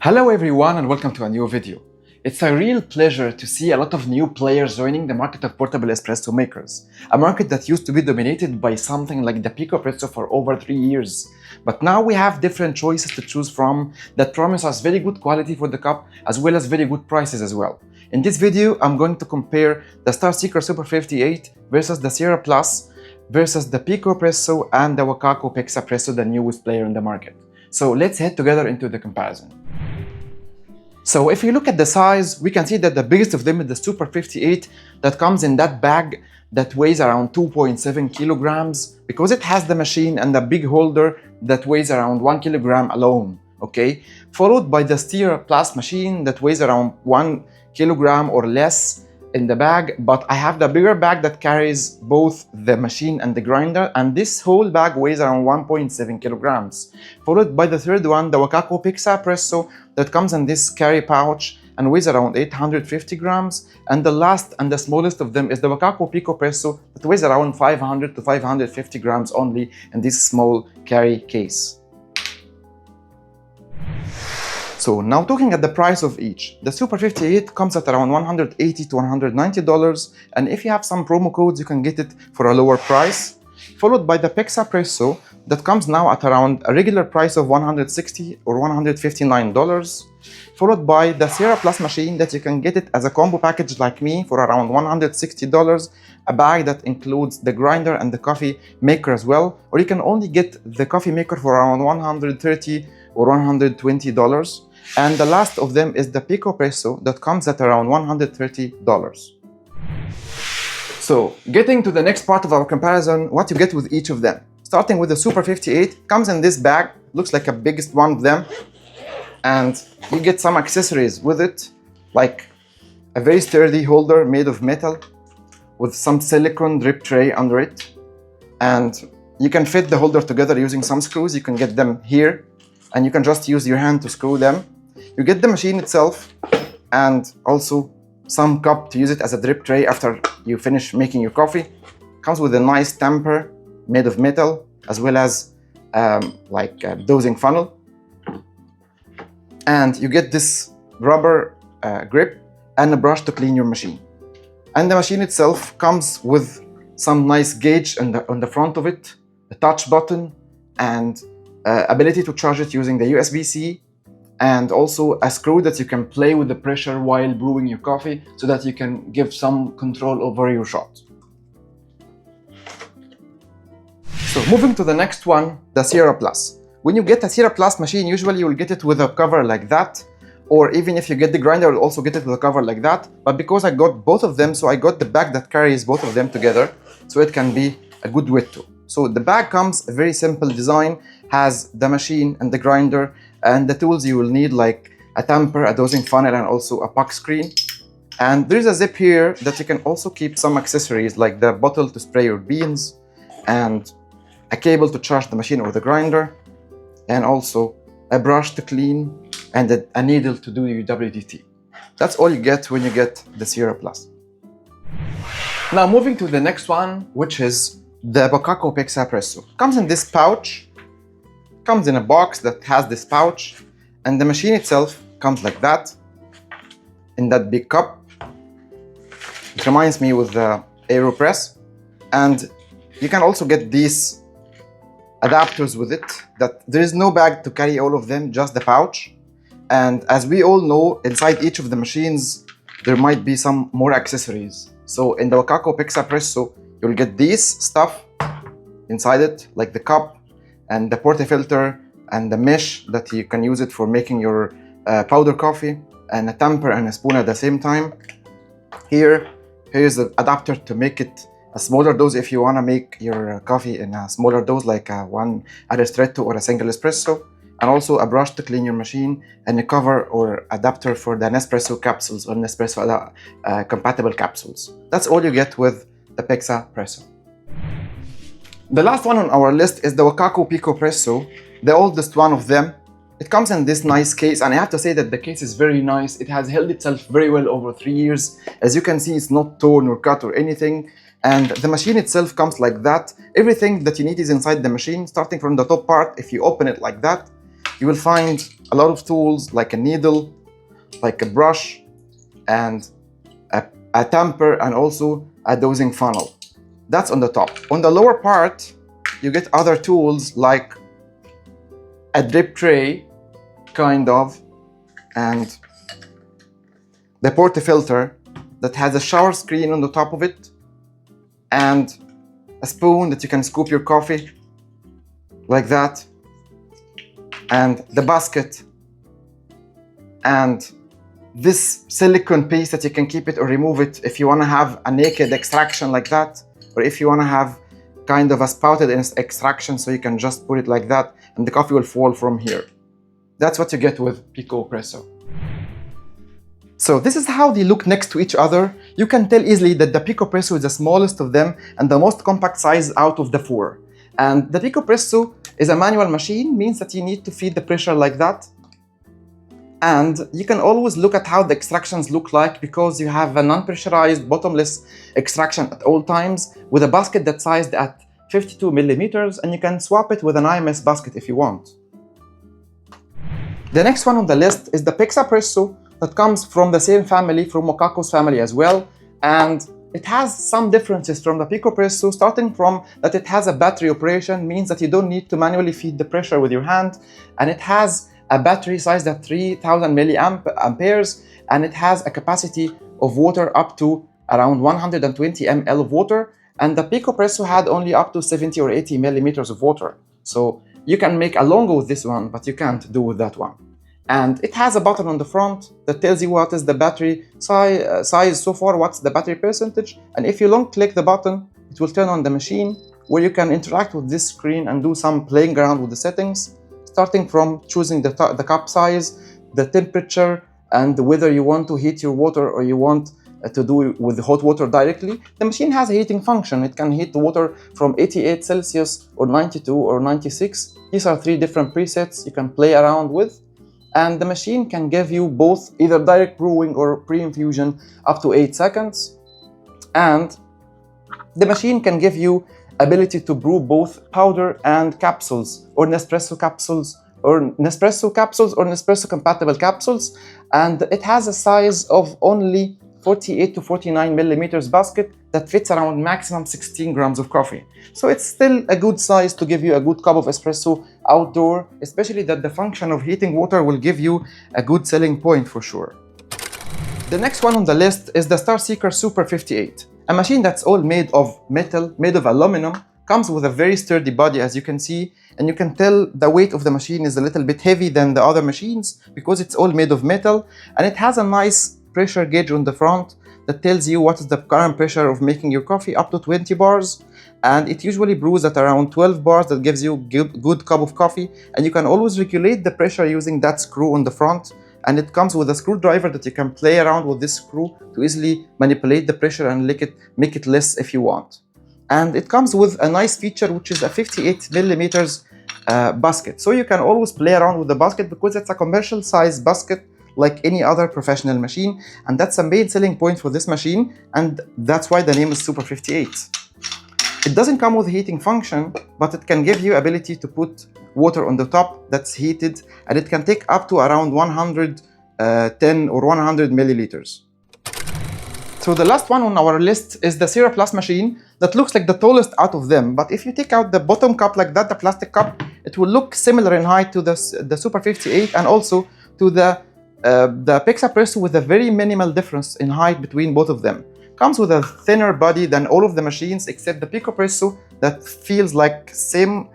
Hello everyone and welcome to a new video. It's a real pleasure to see a lot of new players joining the market of portable espresso makers, a market that used to be dominated by something like the Picopresso for over 3 years. But now we have different choices to choose from that promise us very good quality for the cup as well as very good prices as well. In this video, I'm going to compare the Starseeker Super 58 versus the Cera Plus versus the Picopresso and the Pixapresso, the newest player in the market. So let's head together into the comparison. So if you look at the size, we can see that the biggest of them is the Super 58 that comes in that bag that weighs around 2.7 kilograms because it has the machine and the big holder that weighs around 1 kilogram alone, okay? Followed by the Cera Plus machine that weighs around 1 kilogram or less in the bag, but I have the bigger bag that carries both the machine and the grinder, and this whole bag weighs around 1.7 kilograms. Followed by the third one, the Pixapresso that comes in this carry pouch and weighs around 850 grams. And the last and the smallest of them is the Picopresso that weighs around 500 to 550 grams only in this small carry case. So now talking at the price of each, the Super 58 comes at around $180 to $190, and if you have some promo codes, you can get it for a lower price. Followed by the Pixapresso that comes now at around a regular price of $160 or $159. Followed by the Cera Plus machine that you can get it as a combo package like me for around $160, a bag that includes the grinder and the coffee maker as well, or you can only get the coffee maker for around $130 or $120. And the last of them is the Picopresso that comes at around $130. So, getting to the next part of our comparison, what you get with each of them. Starting with the Super 58, comes in this bag, looks like a biggest one of them, and you get some accessories with it, like a very sturdy holder made of metal with some silicone drip tray under it, and you can fit the holder together using some screws. You can get them here, and you can just use your hand to screw them. You get the machine itself and also some cup to use it as a drip tray after you finish making your coffee. Comes with a nice tamper made of metal as well as like a dosing funnel. And you get this rubber grip and a brush to clean your machine. And the machine itself comes with some nice gauge on the front of it, a touch button, and ability to charge it using the USB-C, and also a screw that you can play with the pressure while brewing your coffee so that you can give some control over your shot. So moving to the next one, the Cera Plus. When you get a Cera Plus machine, usually you will get it with a cover like that, or even if you get the grinder, you'll also get it with a cover like that. But because I got both of them, so I got the bag that carries both of them together, so it can be a good weight too. So the bag comes a very simple design, has the machine and the grinder and the tools you will need, like a tamper, a dosing funnel, and also a puck screen. And there's a zip here that you can also keep some accessories like the bottle to spray your beans, and a cable to charge the machine or the grinder, and also a brush to clean, and a needle to do your WDT. That's all you get when you get the Cera Plus. Now moving to the next one, which is the Pixapresso. Comes in this pouch, comes in a box that has this pouch, and the machine itself comes like that, in that big cup. It reminds me with the AeroPress, and you can also get these adapters with it, that there is no bag to carry all of them, just the pouch. And as we all know, inside each of the machines, there might be some more accessories. So in the Pixapresso, you'll get these stuff inside it, like the cup and the portafilter and the mesh that you can use it for making your powder coffee, and a tamper and a spoon at the same time. Here's the adapter to make it a smaller dose if you want to make your coffee in a smaller dose, like one ristretto or a single espresso, and also a brush to clean your machine, and a cover or adapter for the Nespresso capsules or Nespresso compatible capsules. That's all you get with the Pixapresso. The last one on our list is the Picopresso, the oldest one of them. It comes in this nice case, and I have to say that the case is very nice. It has held itself very well over 3 years. As you can see, it's not torn or cut or anything. And the machine itself comes like that. Everything that you need is inside the machine, starting from the top part. If you open it like that, you will find a lot of tools like a needle, like a brush, and a tamper, and also a dosing funnel. That's on the top. On the lower part, you get other tools like a drip tray, kind of, and the portafilter that has a shower screen on the top of it, and a spoon that you can scoop your coffee like that, and the basket, and this silicone piece that you can keep it or remove it if you want to have a naked extraction like that, or if you want to have kind of a spouted extraction, so you can just put it like that and the coffee will fall from here. That's what you get with Picopresso. So this is how they look next to each other. You can tell easily that the Picopresso is the smallest of them and the most compact size out of the four. And the Picopresso is a manual machine, means that you need to feed the pressure like that. And you can always look at how the extractions look like, because you have a non-pressurized bottomless extraction at all times with a basket that's sized at 52 millimeters, and you can swap it with an IMS basket if you want. The next one on the list is the Pixapresso, that comes from the same family, from Mokako's family as well. And it has some differences from the Picopresso, starting from that it has a battery operation, means that you don't need to manually feed the pressure with your hand. And it has a battery sized at 3000 milliamperes, and it has a capacity of water up to around 120 ml of water. And the Picopresso had only up to 70 or 80 millimeters of water. So you can make a longo with this one, but you can't do with that one. And it has a button on the front that tells you what is the battery size so far, what's the battery percentage. And if you long click the button, it will turn on the machine, where you can interact with this screen and do some playing around with the settings, starting from choosing the cup size, the temperature, and whether you want to heat your water or you want to do it with hot water directly. The machine has a heating function. It can heat the water from 88 Celsius or 92 or 96. These are 3 different presets you can play around with. And the machine can give you both either direct brewing or pre-infusion up to 8 seconds. And the machine can give you ability to brew both powder and capsules, or Nespresso capsules, or Nespresso compatible capsules. And it has a size of only 48 to 49 millimeters basket that fits around maximum 16 grams of coffee. So it's still a good size to give you a good cup of espresso outdoor, especially that the function of heating water will give you a good selling point for sure. The next one on the list is the Starseeker Super 58, a machine that's all made of metal, made of aluminum, comes with a very sturdy body, as you can see, and you can tell the weight of the machine is a little bit heavy than the other machines because it's all made of metal, and it has a nice pressure gauge on the front that tells you what is the current pressure of making your coffee, up to 20 bars, and it usually brews at around 12 bars. That gives you good cup of coffee, and you can always regulate the pressure using that screw on the front, and it comes with a screwdriver that you can play around with this screw to easily manipulate the pressure and make it less if you want. And it comes with a nice feature, which is a 58 millimeters basket, so you can always play around with the basket because it's a commercial size basket like any other professional machine, and that's a main selling point for this machine, and that's why the name is Super 58. It doesn't come with a heating function, but it can give you ability to put water on the top that's heated, and it can take up to around 110 or 100 milliliters. So the last one on our list is the Cera Plus machine that looks like the tallest out of them, but if you take out the bottom cup like that, the plastic cup, it will look similar in height to the Super 58 and also to the Pixapresso, with a very minimal difference in height between both of them. Comes with a thinner body than all of the machines except the Picopresso, that feels like same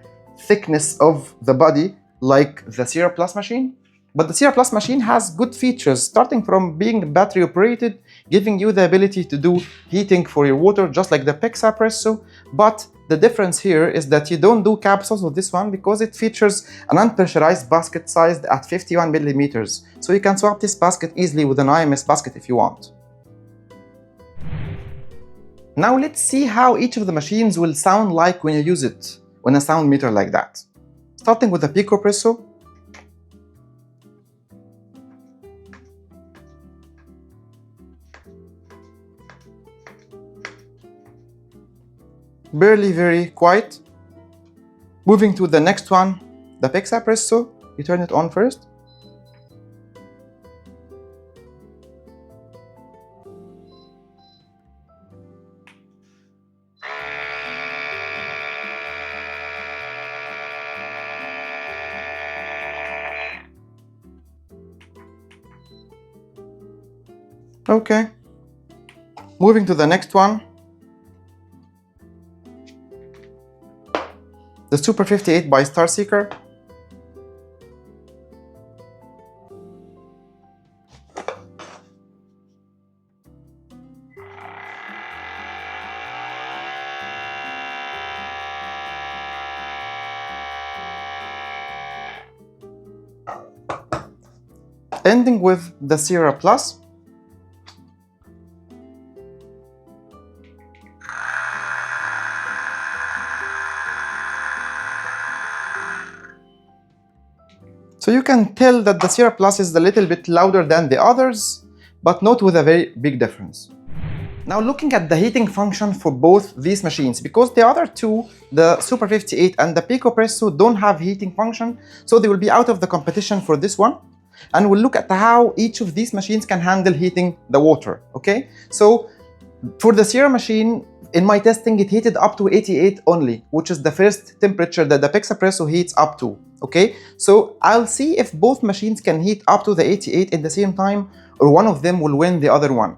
thickness of the body like the Cera Plus machine. But the Cera Plus machine has good features, starting from being battery operated, giving you the ability to do heating for your water just like the Pixapresso. But the difference here is that you don't do capsules with this one because it features an unpressurized basket sized at 51 millimeters. So you can swap this basket easily with an IMS basket if you want. Now let's see how each of the machines will sound like when you use it on a sound meter like that. Starting with the Picopresso. Barely very quiet. Moving to the next one, the Pixapresso. You turn it on first. Okay. Moving to the next one. The Super 58 by Starseeker. Ending with the Cera Plus. So you can tell that the Cera Plus is a little bit louder than the others, but not with a very big difference. Now looking at the heating function for both these machines, because the other two, the Super 58 and the Picopresso, don't have heating function, so they will be out of the competition for this one. And we'll look at how each of these machines can handle heating the water, okay? So for the Cera machine, in my testing, it heated up to 88 only, which is the first temperature that the Pixapresso heats up to, okay? So I'll see if both machines can heat up to the 88 at the same time, or one of them will win the other one.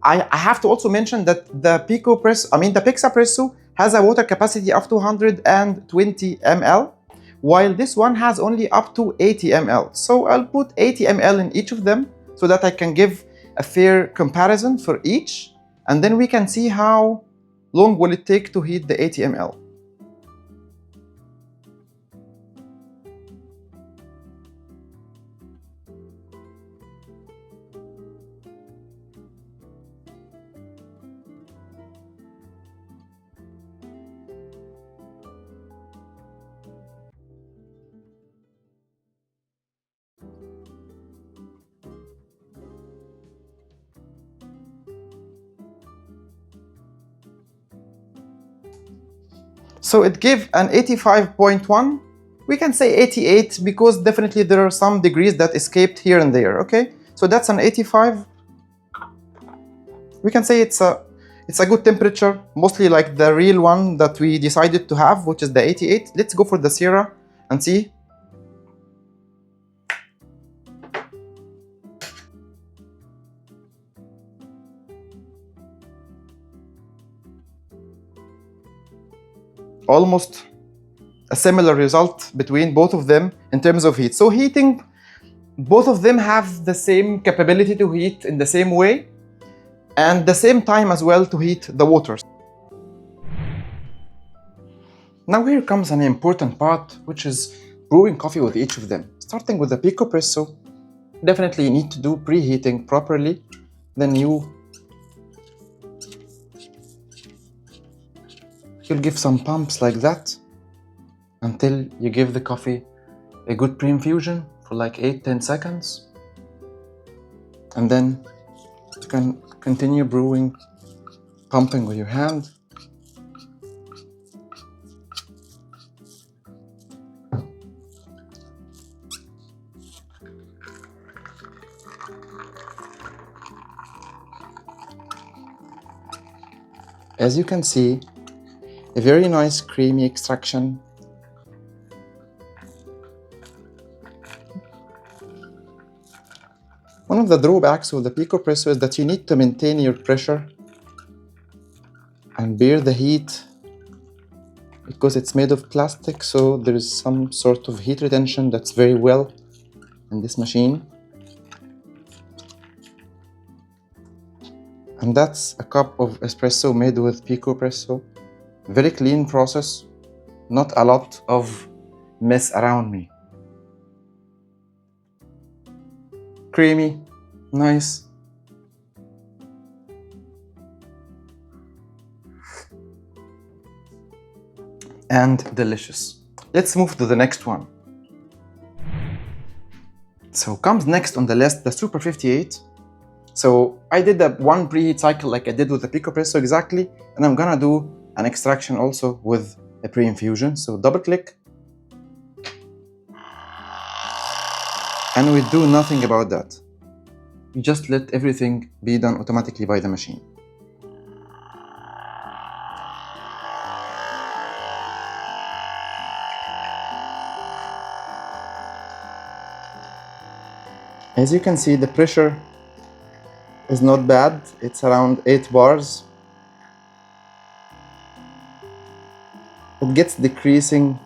I have to also mention that the Pixapresso has a water capacity of 220 ml, while this one has only up to 80 ml. So I'll put 80 ml in each of them so that I can give a fair comparison for each, and then we can see how long will it take to heat the 80 ml. So it gave an 85.1. We can say 88 because definitely there are some degrees that escaped here and there, okay? So that's an 85. We can say it's a good temperature, mostly like the real one that we decided to have, which is the 88. Let's go for the Cera and see. Almost a similar result between both of them in terms of heat. So heating, both of them have the same capability to heat in the same way and the same time as well to heat the water. Now here comes an important part, which is brewing coffee with each of them. Starting with the Picopresso, definitely you need to do preheating properly. Then you'll give some pumps like that until you give the coffee a good pre-infusion for like 8-10 seconds. And then you can continue brewing, pumping with your hand. As you can see, a very nice creamy extraction. One of the drawbacks with the Picopresso is that you need to maintain your pressure and bear the heat because it's made of plastic, so there is some sort of heat retention that's very well in this machine. And that's a cup of espresso made with Picopresso. Very clean process, not a lot of mess around me. Creamy, nice. And delicious. Let's move to the next one. So comes next on the list, the Super 58. So I did the one preheat cycle like I did with the Picopresso exactly, and I'm gonna do an extraction also with a pre-infusion. So double click. And we do nothing about that. We just let everything be done automatically by the machine. As you can see, the pressure is not bad. It's around 8 bars. It gets decreasing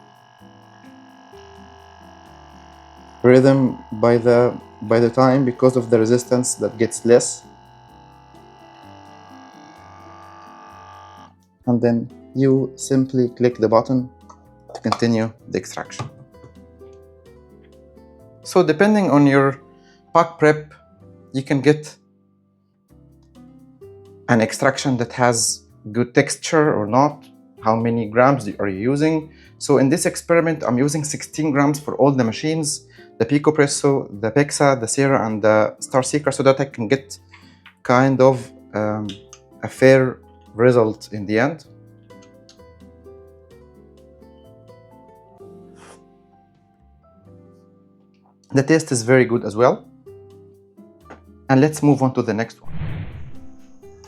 rhythm by the time because of the resistance that gets less. And then you simply click the button to continue the extraction. So depending on your pack prep, you can get an extraction that has good texture or not. How many grams are you using? So in this experiment, I'm using 16 grams for all the machines, the Picopresso, the Pixa, the Cera, and the Starseeker, so that I can get kind of a fair result in the end. The taste is very good as well. And let's move on to the next one.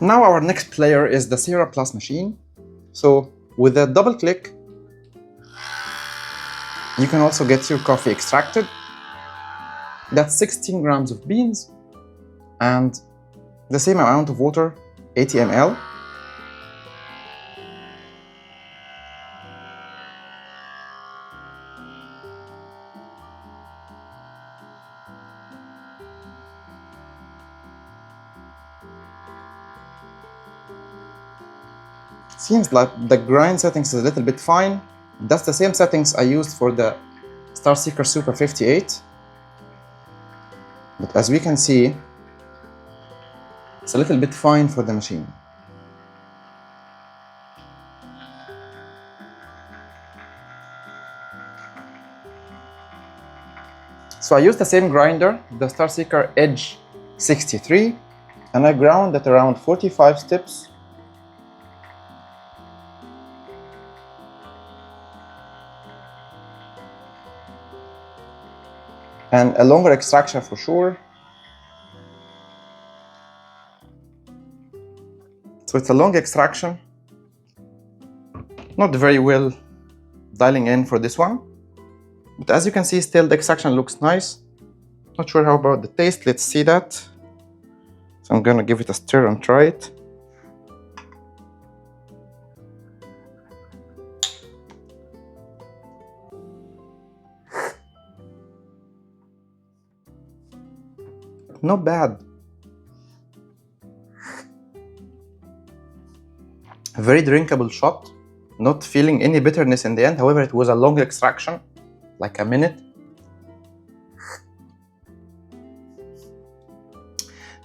Now our next player is the Cera Plus machine. So with a double click, you can also get your coffee extracted. That's 16 grams of beans and the same amount of water, 80 ml. Seems like the grind settings is a little bit fine. That's the same settings I used for the Starseeker Super 58. But as we can see, it's a little bit fine for the machine. So I used the same grinder, the Starseeker Edge 63, and I ground at around 45 steps. And a longer extraction for sure. So it's a long extraction. Not very well dialing in for this one. But as you can see, still the extraction looks nice. Not sure how about the taste. Let's see that. So I'm gonna give it a stir and try it. Not bad. A very drinkable shot. Not feeling any bitterness in the end. However, it was a long extraction, like a minute.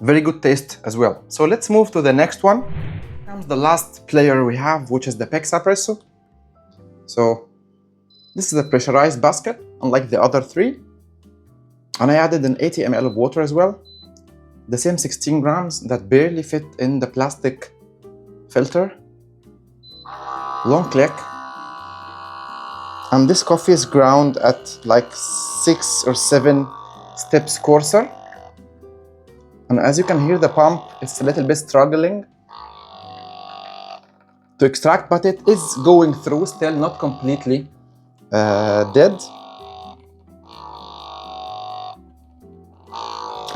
Very good taste as well. So let's move to the next one. Here comes the last player we have, which is the Pixapresso. So this is a pressurized basket, unlike the other three. And I added an 80 ml of water as well. The same 16 grams that barely fit in the plastic filter. Long click. And this coffee is ground at like 6 or 7 steps coarser. And as you can hear the pump, it's a little bit struggling to extract, but it is going through still, not completely dead.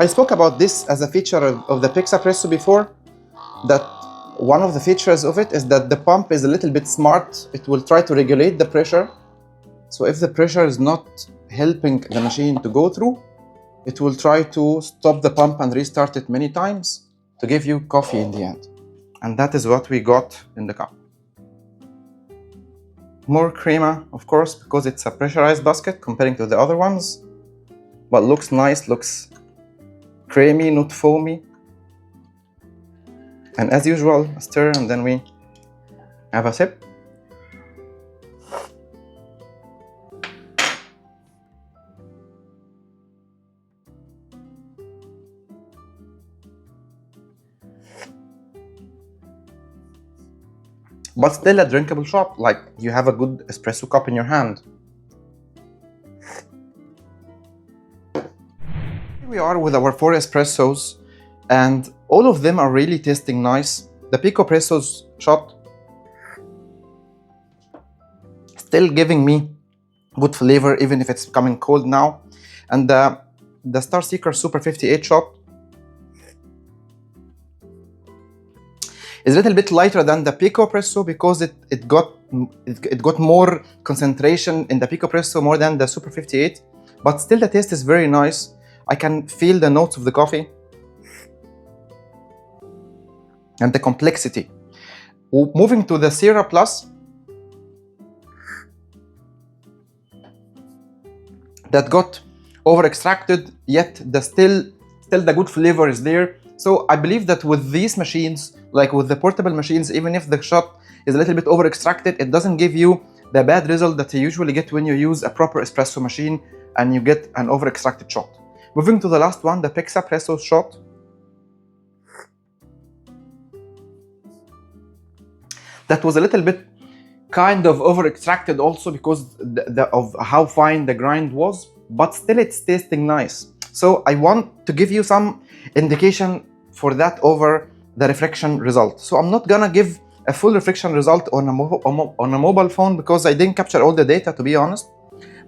I spoke about this as a feature of the Pixapresso before, that one of the features of it is that the pump is a little bit smart. It will try to regulate the pressure. So if the pressure is not helping the machine to go through, it will try to stop the pump and restart it many times to give you coffee in the end. And that is what we got in the cup. More crema, of course, because it's a pressurized basket comparing to the other ones. But looks nice, looks creamy, not foamy. And as usual, a stir and then we have a sip. But still a drinkable shot, like you have a good espresso cup in your hand. we are with our 4 espressos, and all of them are really tasting nice. The Picopresso's shot still giving me good flavor even if it's becoming cold now. And the Starseeker Super 58 shot is a little bit lighter than the Picopresso because it got more concentration in the Picopresso more than the Super 58, but still the taste is very nice. I can feel the notes of the coffee and the complexity. Moving to the Cera Plus, that got over extracted, yet still the good flavor is there. So I believe that with these machines, like with the portable machines, even if the shot is a little bit over extracted, it doesn't give you the bad result that you usually get when you use a proper espresso machine and you get an over extracted shot. Moving to the last one, the Pixapresso shot. That was a little bit kind of over extracted also because of how fine the grind was, but still it's tasting nice. So I want to give you some indication for that over the reflection result. So I'm not gonna give a full reflection result on a mobile phone because I didn't capture all the data, to be honest,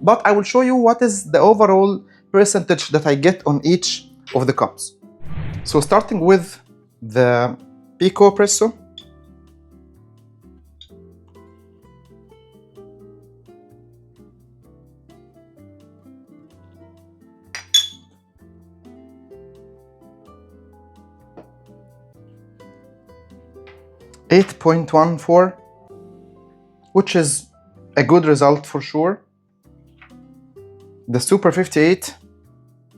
but I will show you what is the overall percentage that I get on each of the cups. So starting with the Picopresso, .14, which is a good result for sure. The Super 58,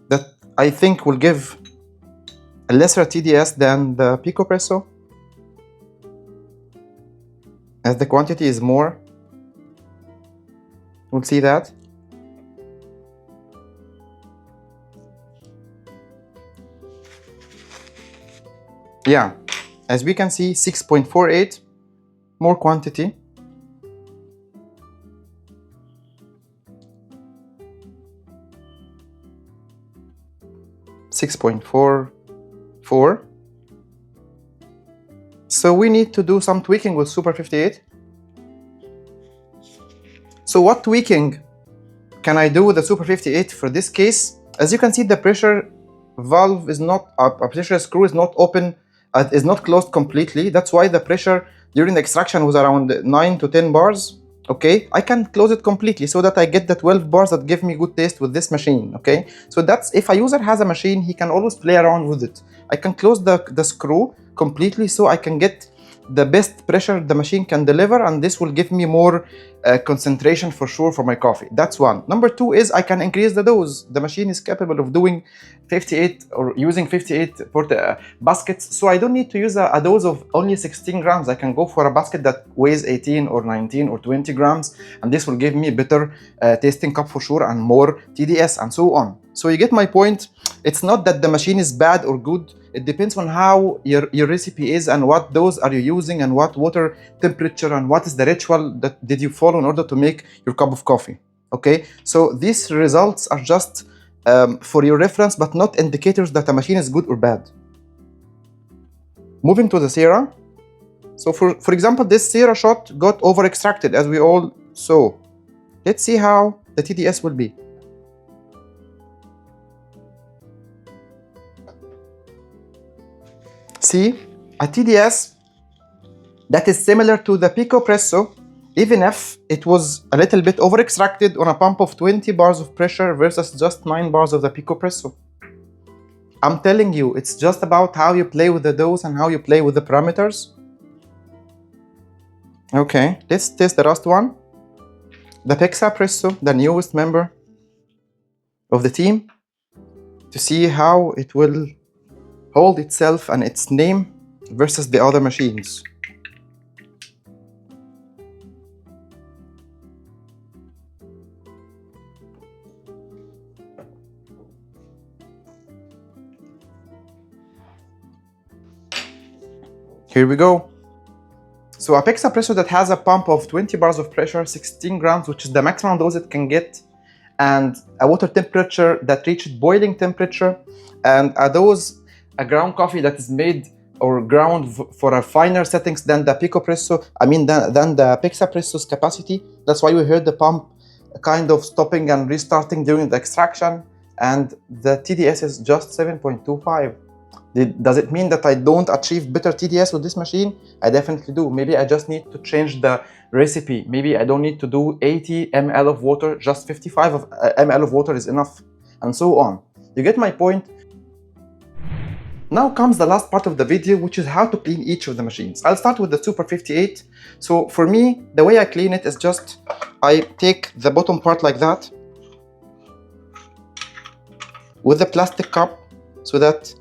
that I think will give a lesser TDS than the Picopresso, as the quantity is more. We'll see that. Yeah, as we can see, 6.48, more quantity. .44. So we need to do some tweaking with Super 58. So what tweaking can I do with the Super 58 for this case? As you can see, the pressure valve is not, pressure screw is not open, is not closed completely. That's why the pressure during the extraction was around 9 to 10 bars. Okay, I can close it completely so that I get the 12 bars that give me good taste with this machine. Okay, so that's if a user has a machine, he can always play around with it. I can close the screw completely so I can get the best pressure the machine can deliver, and this will give me more concentration for sure for my coffee. That's one. Number two is I can increase the dose. The machine is capable of doing 58 or using 58 baskets, so I don't need to use a dose of only 16 grams. I can go for a basket that weighs 18 or 19 or 20 grams, and this will give me a better tasting cup for sure and more TDS and so on. So you get my point. It's not that the machine is bad or good. It depends on how your recipe is and what dose are you using and what water temperature and what is the ritual that did you follow in order to make your cup of coffee. Okay, so these results are just for your reference, but not indicators that a machine is good or bad. Moving to the Cera. So for example, this Cera shot got over extracted as we all saw. Let's see how the TDS will be. See, a TDS that is similar to the Picopresso, even if it was a little bit over extracted on a pump of 20 bars of pressure versus just 9 bars of the Picopresso. I'm telling you, it's just about how you play with the dose and how you play with the parameters. Okay, let's test the last one. The Pixapresso, the newest member of the team, to see how it will hold itself and its name versus the other machines. Here we go. So a Pixapresso that has a pump of 20 bars of pressure, 16 grams, which is the maximum dose it can get, and a water temperature that reached boiling temperature, and a ground coffee that is made or ground for a finer settings than the Picopresso, than the Pixapresso's capacity. That's why we heard the pump kind of stopping and restarting during the extraction, and the TDS is just 7.25. Does it mean that I don't achieve better TDS with this machine? I definitely do. Maybe I just need to change the recipe. Maybe I don't need to do 80 ml of water, just 55 ml of water is enough, and so on. You get my point? Now comes the last part of the video, which is how to clean each of the machines. I'll start with the Super 58. So for me, the way I clean it is just, I take the bottom part like that with the plastic cup so that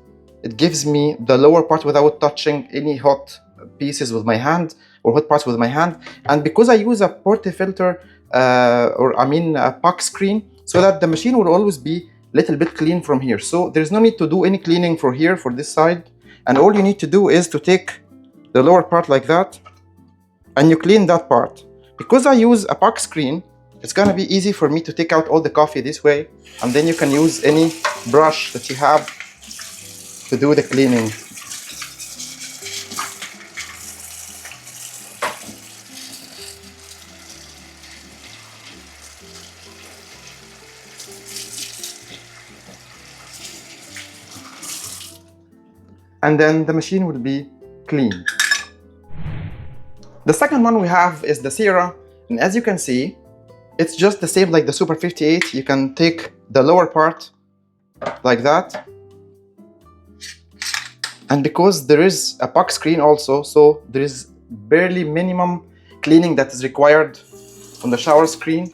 it gives me the lower part without touching any hot pieces with my hand or hot parts with my hand. And because I use a portafilter, a puck screen, so that the machine will always be little bit clean from here. So there's no need to do any cleaning for here, for this side. And all you need to do is to take the lower part like that and you clean that part. Because I use a puck screen, it's gonna be easy for me to take out all the coffee this way, and then you can use any brush that you have to do the cleaning. And then the machine will be clean. The second one we have is the Cera, and as you can see, it's just the same like the Super 58. You can take the lower part like that, and because there is a puck screen also, so there is barely minimum cleaning that is required on the shower screen.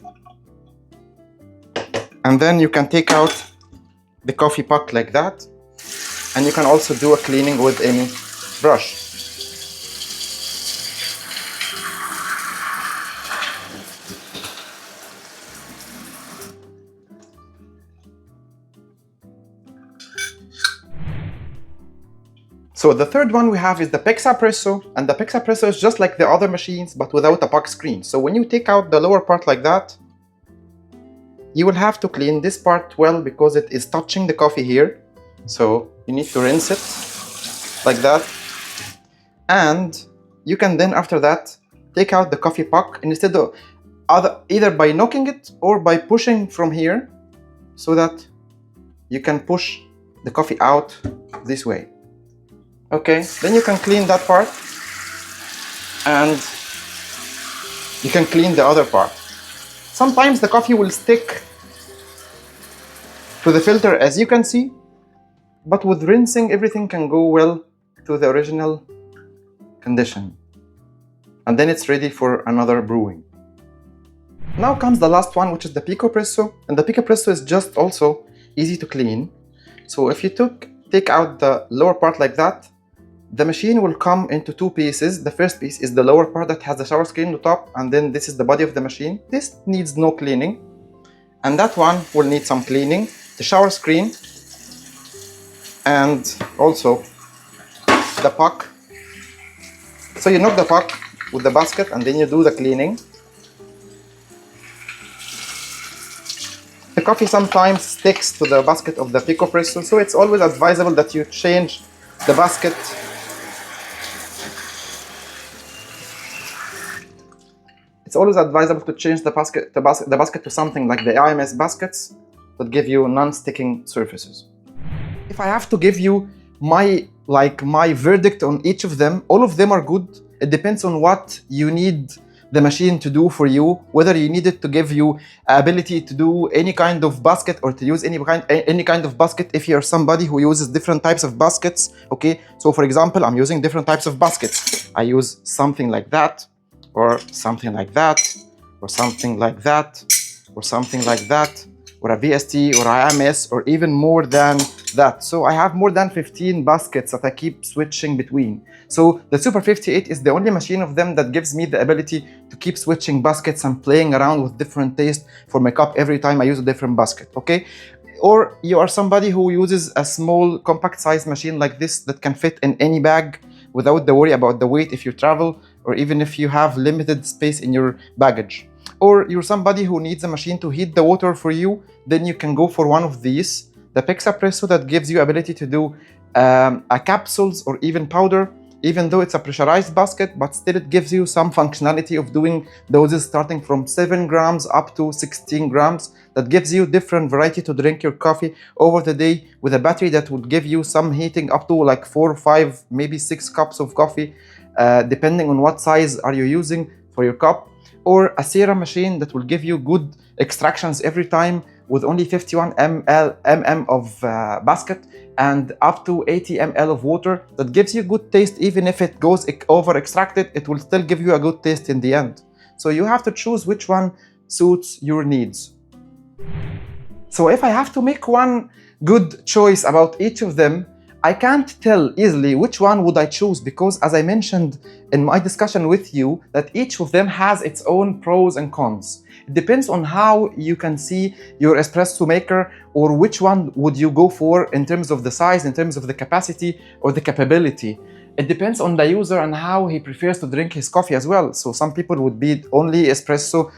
And then you can take out the coffee puck like that, and you can also do a cleaning with any brush. So the third one we have is the Pixapresso, and the Pixapresso is just like the other machines but without a puck screen. So when you take out the lower part like that, you will have to clean this part well because it is touching the coffee here. So you need to rinse it like that, and you can then after that take out the coffee puck, and instead of either by knocking it or by pushing from here so that you can push the coffee out this way. Okay, then you can clean that part and you can clean the other part. Sometimes the coffee will stick to the filter, as you can see, but with rinsing everything can go well to the original condition, and then it's ready for another brewing. Now comes the last one, which is the Picopresso, and the Picopresso is just also easy to clean. So if you take out the lower part like that, the machine will come into two pieces. The first piece is the lower part that has the shower screen on the top, and then this is the body of the machine. This needs no cleaning, and that one will need some cleaning. The shower screen and also the puck. So you knock the puck with the basket and then you do the cleaning. The coffee sometimes sticks to the basket of the Picopresso, so it's always advisable that you change the basket. It's always advisable to change the basket to something like the IMS baskets that give you non-sticking surfaces. If I have to give you my verdict on each of them, all of them are good. It depends on what you need the machine to do for you, whether you need it to give you ability to do any kind of basket or to use any kind of basket. If you're somebody who uses different types of baskets, okay, so for example, I'm using different types of baskets. I use something like that, or something like that, or something like that, or something like that, or a VST or IMS, or even more than that. So I have more than 15 baskets that I keep switching between. So the Super 58 is the only machine of them that gives me the ability to keep switching baskets and playing around with different taste for my cup every time I use a different basket, okay? Or you are somebody who uses a small compact size machine like this that can fit in any bag without the worry about the weight if you travel, or even if you have limited space in your baggage. or you're somebody who needs a machine to heat the water for you, then you can go for one of these. The Pixapresso that gives you ability to do a capsules or even powder, even though it's a pressurized basket, but still it gives you some functionality of doing doses starting from 7 grams up to 16 grams. That gives you different variety to drink your coffee over the day, with a battery that would give you some heating up to like 4 or 5, maybe 6 cups of coffee, depending on what size are you using for your cup. Or a Cera machine that will give you good extractions every time, with only 51 mm of basket and up to 80 ml of water. That gives you good taste. Even if it goes over extracted, it will still give you a good taste in the end. So you have to choose which one suits your needs. So if I have to make one good choice about each of them, I can't tell easily which one would I choose, because as I mentioned in my discussion with you, that each of them has its own pros and cons. It depends on how you can see your espresso maker, or which one would you go for in terms of the size, in terms of the capacity or the capability. It depends on the user and how he prefers to drink his coffee as well. So some people would be only espresso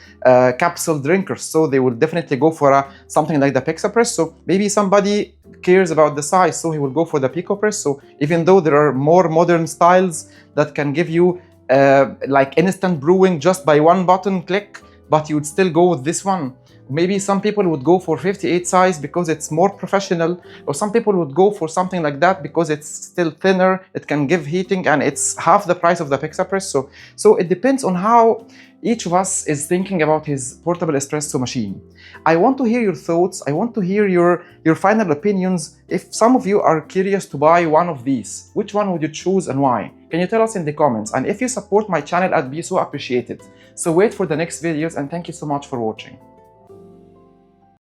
capsule drinkers, so they will definitely go for something like the Pixapresso. Maybe somebody cares about the size, so he will go for the Picopresso, even though there are more modern styles that can give you like instant brewing just by one button click, but you would still go with this one. Maybe some people would go for 58 size because it's more professional, or some people would go for something like that because it's still thinner, it can give heating, and it's half the price of the Pixapresso. So it depends on how each of us is thinking about his portable espresso machine. I want to hear your thoughts. I want to hear your final opinions. If some of you are curious to buy one of these, which one would you choose and why? Can you tell us in the comments? And if you support my channel, I'd be so appreciated. So wait for the next videos, and thank you so much for watching.